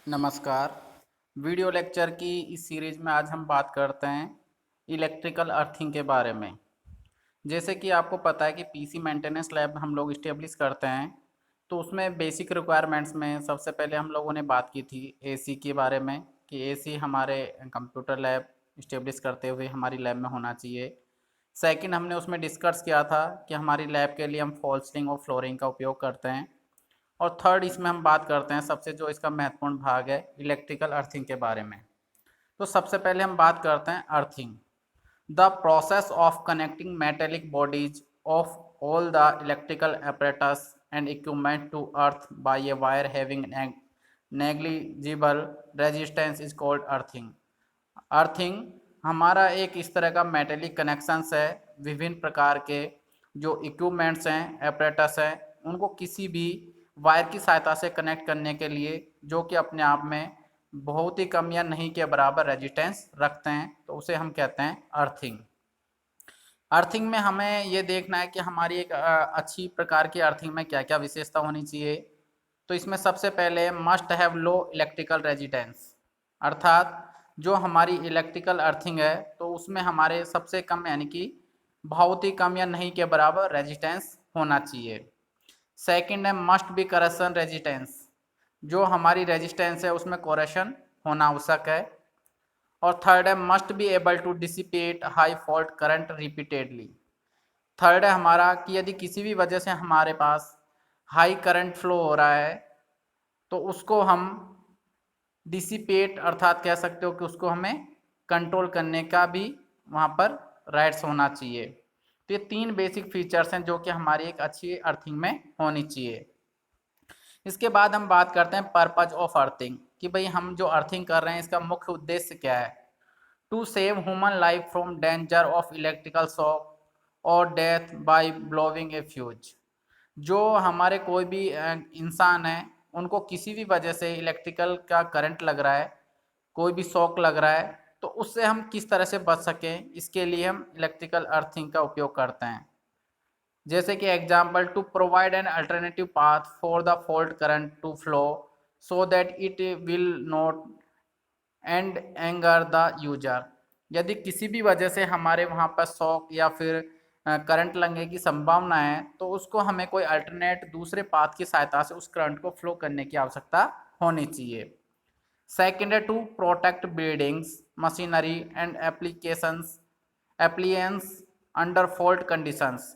नमस्कार। Video lecture की इस सीरीज में आज हम बात करते हैं इलेक्ट्रिकल अर्थिंग के बारे में। जैसे कि आपको पता है कि पीसी मेंटेनेंस लैब हम लोग इस्टेब्लिश करते हैं, तो उसमें बेसिक रिक्वायरमेंट्स में सबसे पहले हम लोगों ने बात की थी एसी के बारे में कि एसी हमारे कंप्यूटर लैब इस्टेब्लिश करते हुए हमारी लैब में होना चाहिए। सेकंड, हमने उसमें डिस्कस किया था कि हमारी लैब के लिए हम फॉल सीलिंग और फ्लोरिंग का उपयोग करते हैं। और थर्ड, इसमें हम बात करते हैं सबसे जो इसका महत्वपूर्ण भाग है इलेक्ट्रिकल अर्थिंग के बारे में। तो सबसे पहले हम बात करते हैं earthing. The process of connecting metallic bodies of all the electrical apparatus and equipment to earth by a wire having negligible resistance is called earthing. Earthing हमारा एक इस तरह का मेटेलिक कनेक्शंस है विभिन्न प्रकार के जो इक्विपमेंट्स हैं, एपरेटस हैं, उनको किसी भी वायर की सहायता से कनेक्ट करने के लिए जो कि अपने आप में बहुत ही कम या नहीं के बराबर रेजिस्टेंस रखते हैं, तो उसे हम कहते हैं अर्थिंग। अर्थिंग में हमें ये देखना है कि हमारी एक अच्छी प्रकार की अर्थिंग में क्या क्या विशेषता होनी चाहिए। तो इसमें सबसे पहले must have low electrical resistance, अर्थात जो हमारी इलेक्ट्रिकल अर्थिंग है तो उसमें हमारे सबसे कम यानी कि बहुत ही कम या नहीं के बराबर रेजिस्टेंस होना चाहिए। सेकंड है मस्ट बी करेक्शन रेजिस्टेंस, जो हमारी रेजिस्टेंस है उसमें कोरेक्शन होना आवश्यक है। और थर्ड है must be able to dissipate high fault current repeatedly. Third है हमारा कि यदि किसी भी वजह से हमारे पास हाई करंट फ्लो हो रहा है तो उसको हम डिसिपेट अर्थात कह सकते हो कि उसको हमें कंट्रोल करने का भी वहाँ पर राइट्स होना चाहिए। तो ये तीन बेसिक फीचर्स हैं जो कि हमारी एक अच्छी अर्थिंग में होनी चाहिए। इसके बाद हम बात करते हैं पर्पज ऑफ अर्थिंग कि भाई हम जो अर्थिंग कर रहे हैं इसका मुख्य उद्देश्य क्या है। To save human life from danger of electrical shock और death by blowing a fuse. जो हमारे कोई भी इंसान है उनको किसी भी वजह से इलेक्ट्रिकल का करंट लग रहा है, कोई भी शॉक लग रहा है, तो उससे हम किस तरह से बच सकें, इसके लिए हम इलेक्ट्रिकल अर्थिंग का उपयोग करते हैं। जैसे कि example, to provide an alternative path for the fault current to flow so that it will not endanger the user. यदि किसी भी वजह से हमारे वहाँ पर शॉक या फिर करंट लगने की संभावना है तो उसको हमें कोई अल्टरनेट दूसरे पाथ की सहायता से उस करंट को फ्लो करने की आवश्यकता होनी चाहिए। सेकेंड है to protect buildings machinery and applications appliances under fault conditions.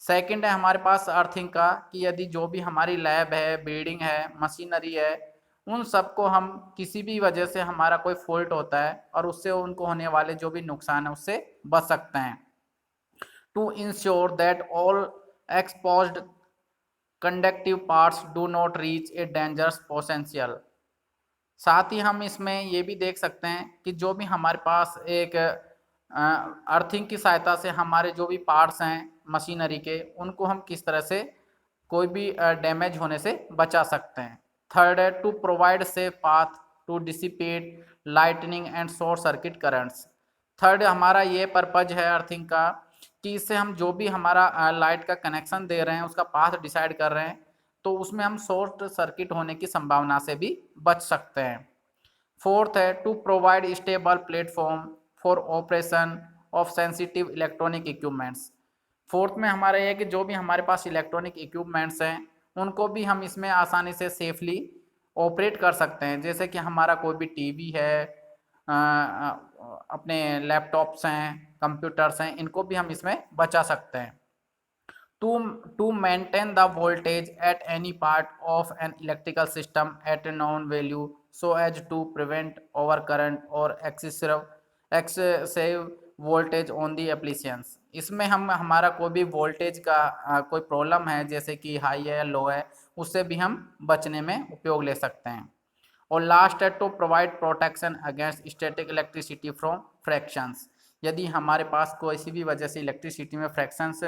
Second है हमारे पास अर्थिंग का कि यदि जो भी हमारी लैब है, बिल्डिंग है, मशीनरी है, उन सबको हम किसी भी वजह से हमारा कोई फॉल्ट होता है और उससे उनको होने वाले जो भी नुकसान है उससे बच सकते हैं। To ensure that all exposed conductive parts do not reach a dangerous potential. साथ ही हम इसमें ये भी देख सकते हैं कि जो भी हमारे पास एक अर्थिंग की सहायता से हमारे जो भी पार्ट्स हैं मशीनरी के, उनको हम किस तरह से कोई भी डैमेज होने से बचा सकते हैं। थर्ड है to provide safe path to dissipate lightning and short circuit currents. Third हमारा ये पर्पज है अर्थिंग का कि इससे हम जो भी हमारा लाइट का कनेक्शन दे रहे हैं उसका पाथ डिसाइड कर रहे हैं, तो उसमें हम शॉर्ट सर्किट होने की संभावना से भी बच सकते हैं। फोर्थ है to provide stable platform for operation of sensitive electronic equipments. Fourth में हमारा ये है कि जो भी हमारे पास इलेक्ट्रॉनिक इक्विपमेंट्स हैं उनको भी हम इसमें आसानी से सेफली ऑपरेट कर सकते हैं। जैसे कि हमारा कोई भी टीवी है, अपने लैपटॉप्स हैं, कंप्यूटर्स हैं, इनको भी हम इसमें बचा सकते हैं। To maintain the voltage at any part of an electrical system at a known value so as to prevent overcurrent or excessive voltage on the appliance। इसमें हम हमारा कोई भी वोल्टेज का कोई प्रॉब्लम है जैसे कि हाई है या लो है, उससे भी हम बचने में उपयोग ले सकते हैं। और लास्ट है to provide protection against static electricity from fractions. यदि हमारे पास कोई सी भी वजह से इलेक्ट्रिसिटी में फ्रैक्शंस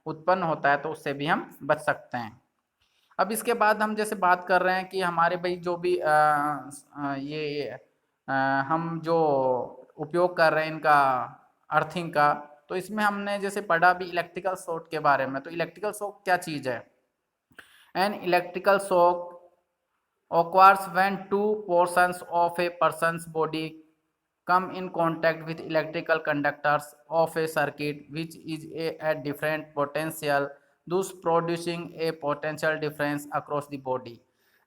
उत्पन्न होता है तो उससे भी हम बच सकते हैं। अब इसके बाद हम जैसे बात कर रहे हैं कि हमारे भाई जो भी ये हम जो उपयोग कर रहे हैं इनका अर्थिंग का, तो इसमें हमने जैसे पढ़ा भी इलेक्ट्रिकल शॉक के बारे में। तो इलेक्ट्रिकल शॉक क्या चीज़ है? N electrical shock occurs when two portions of a person's body come in contact with electrical conductors of a circuit which is at different potential, thus producing a potential difference across the body।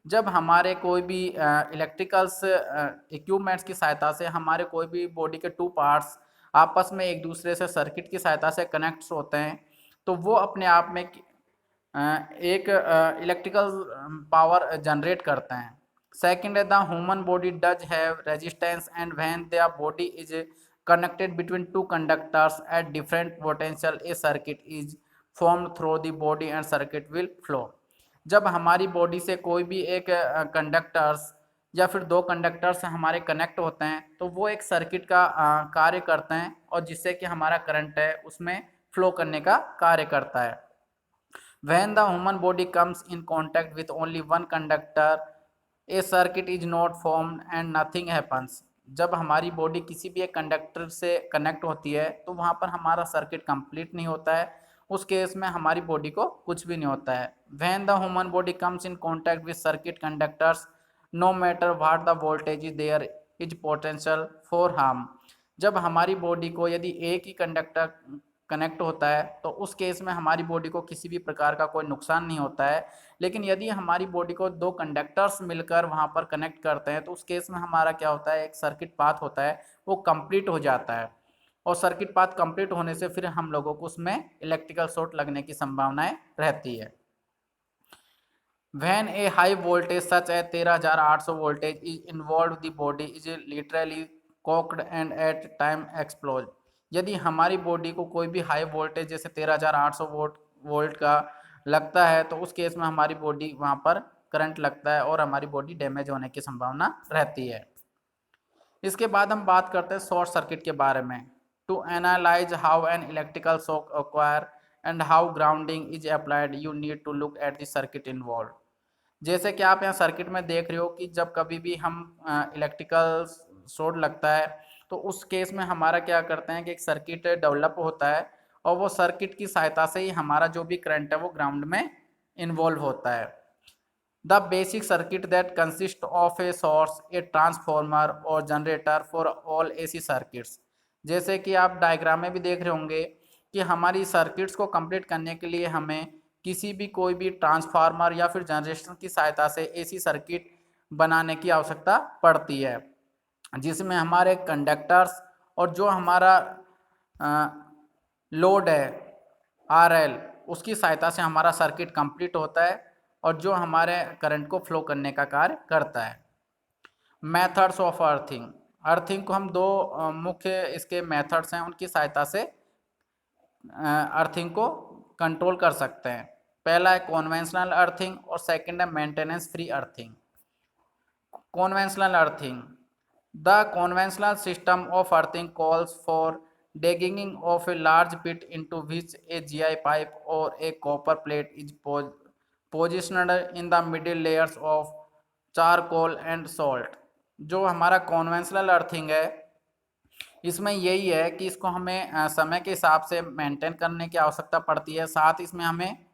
जब हमारे कोई भी electricals equipments की सहायता से हमारे कोई भी बॉडी के टू पार्ट्स आपस में एक दूसरे से सर्किट की सहायता से कनेक्ट होते हैं, तो वो अपने आप में एक इलेक्ट्रिकल पावर जनरेट करते हैं। सेकंड है the human body does have resistance and when the body is connected between two conductors at different potential A circuit is form through the body and circuit will flow. जब हमारी body से कोई भी एक conductors या फिर दो conductors हमारे कनेक्ट होते हैं तो वो एक सर्किट का कार्य करते हैं और जिससे कि हमारा करंट है उसमें फ्लो करने का कार्य करता है। When the human body comes in contact with only one conductor, a circuit is not formed and nothing happens। जब हमारी बॉडी किसी भी एक कंडक्टर से कनेक्ट होती है तो वहाँ पर हमारा सर्किट कंप्लीट नहीं होता है, उस केस में हमारी बॉडी को कुछ भी नहीं होता है। When the human body comes in contact with circuit conductors, no matter what the voltage is there is potential for harm। जब हमारी बॉडी को यदि एक ही कंडक्टर कनेक्ट होता है तो उस केस में हमारी बॉडी को किसी भी प्रकार का कोई नुकसान नहीं होता है, लेकिन यदि हमारी बॉडी को दो कंडक्टर्स मिलकर वहाँ पर कनेक्ट करते हैं तो उस केस में हमारा क्या होता है, एक सर्किट पाथ होता है वो कंप्लीट हो जाता है और सर्किट पाथ कंप्लीट होने से फिर हम लोगों को उसमें इलेक्ट्रिकल शॉर्ट लगने की संभावनाएं रहती है। When a high voltage such as 13,800 voltage is involved, the body is literally cocked and at time explodes। यदि हमारी बॉडी को कोई भी हाई वोल्टेज जैसे 13,800 वोल्ट का लगता है तो उस केस में हमारी बॉडी वहाँ पर करंट लगता है और हमारी बॉडी डैमेज होने की संभावना रहती है। इसके बाद हम बात करते हैं शॉर्ट सर्किट के बारे में। To analyse how an electrical shock acquire and how grounding is applied you need to look at the circuit involve. जैसे कि आप यहाँ सर्किट में देख रहे हो कि जब कभी भी हम इलेक्ट्रिकल शॉर्ट लगता है तो उस केस में हमारा क्या करते हैं कि एक सर्किट डेवलप होता है और वो सर्किट की सहायता से ही हमारा जो भी करंट है वो ग्राउंड में इन्वॉल्व होता है। The basic circuit that consist of a source, a transformer और generator for all AC circuits. जैसे कि आप डायग्राम में भी देख रहे होंगे कि हमारी सर्किट्स को कंप्लीट करने के लिए हमें किसी भी कोई भी ट्रांसफार्मर या फिर जनरेटर की सहायता से एसी सर्किट बनाने की आवश्यकता पड़ती है, जिसमें हमारे कंडक्टर्स और जो हमारा लोड है आरएल उसकी सहायता से हमारा सर्किट कंप्लीट होता है और जो हमारे करंट को फ्लो करने का कार्य करता है। Methods of earthing. अर्थिंग को हम दो मुख्य इसके मेथड्स हैं उनकी सहायता से अर्थिंग को कंट्रोल कर सकते हैं। पहला है कॉन्वेंशनल अर्थिंग और सेकंड है maintenance free earthing. Conventional earthing. The conventional system of earthing calls for digging of a large pit into which a GI pipe or a copper plate is positioned in the middle layers of charcoal and salt। जो हमारा conventional earthing है इसमें यही है कि इसको हमें समय के हिसाब से मेंटेन करने की आवश्यकता पड़ती है, साथ इसमें हमें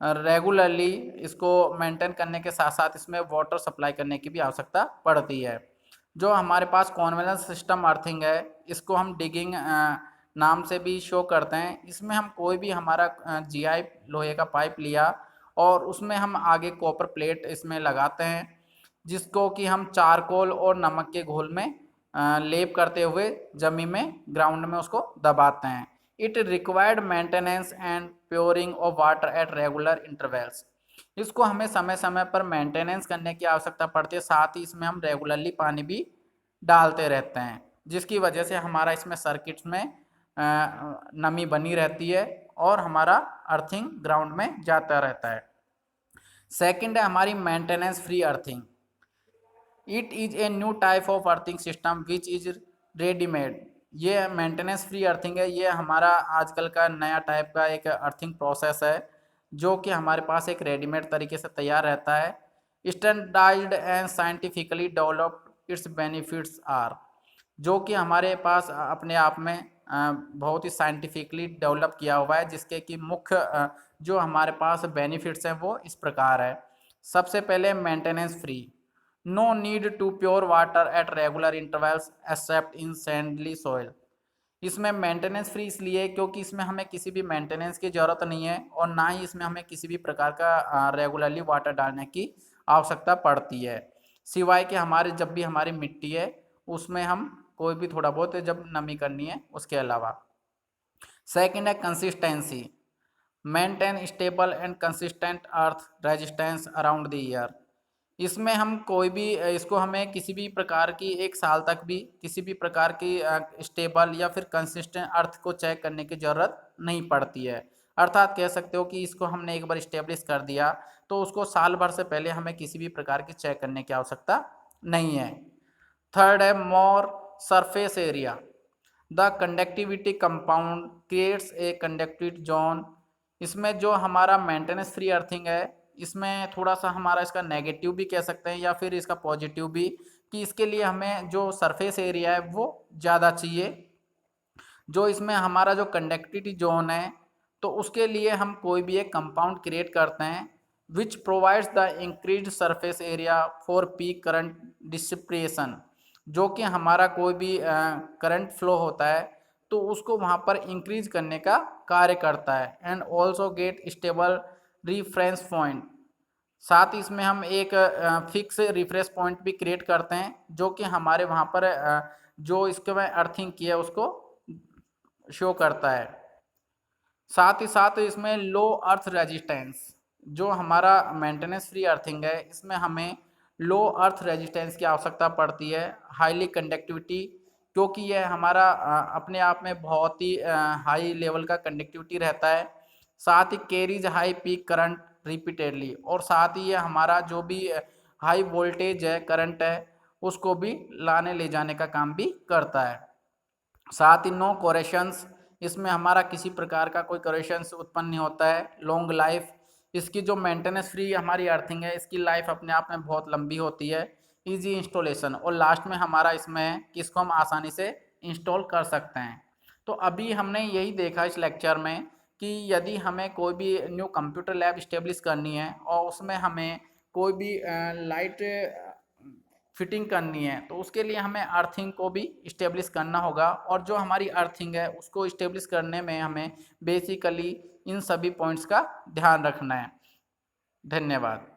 रेगुलरली इसको मेंटेन करने के साथ साथ इसमें वाटर सप्लाई करने की भी आवश्यकता पड़ती है। जो हमारे पास कॉन्वेंशनल सिस्टम अर्थिंग है इसको हम डिगिंग नाम से भी शो करते हैं। इसमें हम कोई भी हमारा जीआई लोहे का पाइप लिया और उसमें हम आगे कॉपर प्लेट इसमें लगाते हैं जिसको कि हम चारकोल और नमक के घोल में लेप करते हुए जमीन में ग्राउंड में उसको दबाते हैं। It required maintenance and pouring of water at regular intervals. इसको हमें समय समय पर मेंटेनेंस करने की आवश्यकता पड़ती है, साथ ही इसमें हम रेगुलरली पानी भी डालते रहते हैं जिसकी वजह से हमारा इसमें सर्किट्स में नमी बनी रहती है और हमारा अर्थिंग ग्राउंड में जाता रहता है। सेकंड है हमारी maintenance free earthing. It is a new type of earthing system which is readymade. ये मेंटेनेंस फ्री अर्थिंग है, ये हमारा आजकल का नया टाइप का एक अर्थिंग प्रोसेस है जो कि हमारे पास एक रेडीमेड तरीके से तैयार रहता है। Standardised and scientifically developed its benefits are. जो कि हमारे पास अपने आप में बहुत ही साइंटिफिकली डेवलप किया हुआ है जिसके कि मुख्य जो हमारे पास बेनिफिट्स हैं वो इस प्रकार है। सबसे पहले maintenance free, no need to pour water at regular intervals except in sandy soil. इसमें मेंटेनेंस फ्री इसलिए क्योंकि इसमें हमें किसी भी मेंटेनेंस की ज़रूरत नहीं है और ना ही इसमें हमें किसी भी प्रकार का रेगुलरली वाटर डालने की आवश्यकता पड़ती है, सिवाय कि हमारे जब भी हमारी मिट्टी है उसमें हम कोई भी थोड़ा बहुत जब नमी करनी है उसके अलावा। सेकंड है consistency, maintain stable and consistent earth resistance around the year. इसमें हम कोई भी इसको हमें किसी भी प्रकार की एक साल तक भी किसी भी प्रकार की स्टेबल या फिर कंसिस्टेंट अर्थ को चेक करने की ज़रूरत नहीं पड़ती है। अर्थात कह सकते हो कि इसको हमने एक बार इस्टेब्लिश कर दिया तो उसको साल भर से पहले हमें किसी भी प्रकार की चेक करने की आवश्यकता नहीं है। थर्ड है more surface area, the conductivity compound creates a conductive zone. इसमें जो हमारा मेंटेनेंस फ्री अर्थिंग है इसमें थोड़ा सा हमारा इसका नेगेटिव भी कह सकते हैं या फिर इसका पॉजिटिव भी, कि इसके लिए हमें जो सरफेस एरिया है वो ज़्यादा चाहिए। जो इसमें हमारा जो कंडक्टिविटी जोन है तो उसके लिए हम कोई भी एक कंपाउंड क्रिएट करते हैं which provides the increase surface area for peak current dissipation. जो कि हमारा कोई भी करंट फ्लो होता है तो उसको वहाँ पर इंक्रीज करने का कार्य करता है। And also get stable reference point, साथ ही इसमें हम एक फिक्स रिफरेंस पॉइंट भी क्रिएट करते हैं जो कि हमारे वहाँ पर जो इसके में अर्थिंग किया है उसको शो करता है। साथ ही साथ इसमें लो अर्थ रेजिस्टेंस, जो हमारा मेंटेनेंस फ्री अर्थिंग है इसमें हमें लो अर्थ रेजिस्टेंस की आवश्यकता पड़ती है। हाईली कंडक्टिविटी, क्योंकि यह हमारा अपने आप में बहुत ही हाई लेवल का कंडक्टिविटी रहता है। साथ he carries high peak current repeatedly, और साथ ही ये हमारा जो भी हाई वोल्टेज है करंट है उसको भी लाने ले जाने का काम भी करता है। साथ ही नो कोरेशंस, इसमें हमारा किसी प्रकार का कोई कोरेशंस उत्पन्न नहीं होता है। लॉन्ग लाइफ, इसकी जो मेंटेनेंस फ्री हमारी अर्थिंग है इसकी लाइफ अपने आप में बहुत लंबी होती है। इजी इंस्टॉलेशन, और लास्ट में हमारा इसमें है कि इसको हम आसानी से इंस्टॉल कर सकते हैं। तो अभी हमने यही देखा इस लेक्चर में कि यदि हमें कोई भी न्यू कंप्यूटर लैब इस्टेब्लिश करनी है और उसमें हमें कोई भी लाइट फिटिंग करनी है तो उसके लिए हमें अर्थिंग को भी इस्टेब्लिश करना होगा, और जो हमारी अर्थिंग है उसको इस्टेब्लिश करने में हमें बेसिकली इन सभी पॉइंट्स का ध्यान रखना है। धन्यवाद।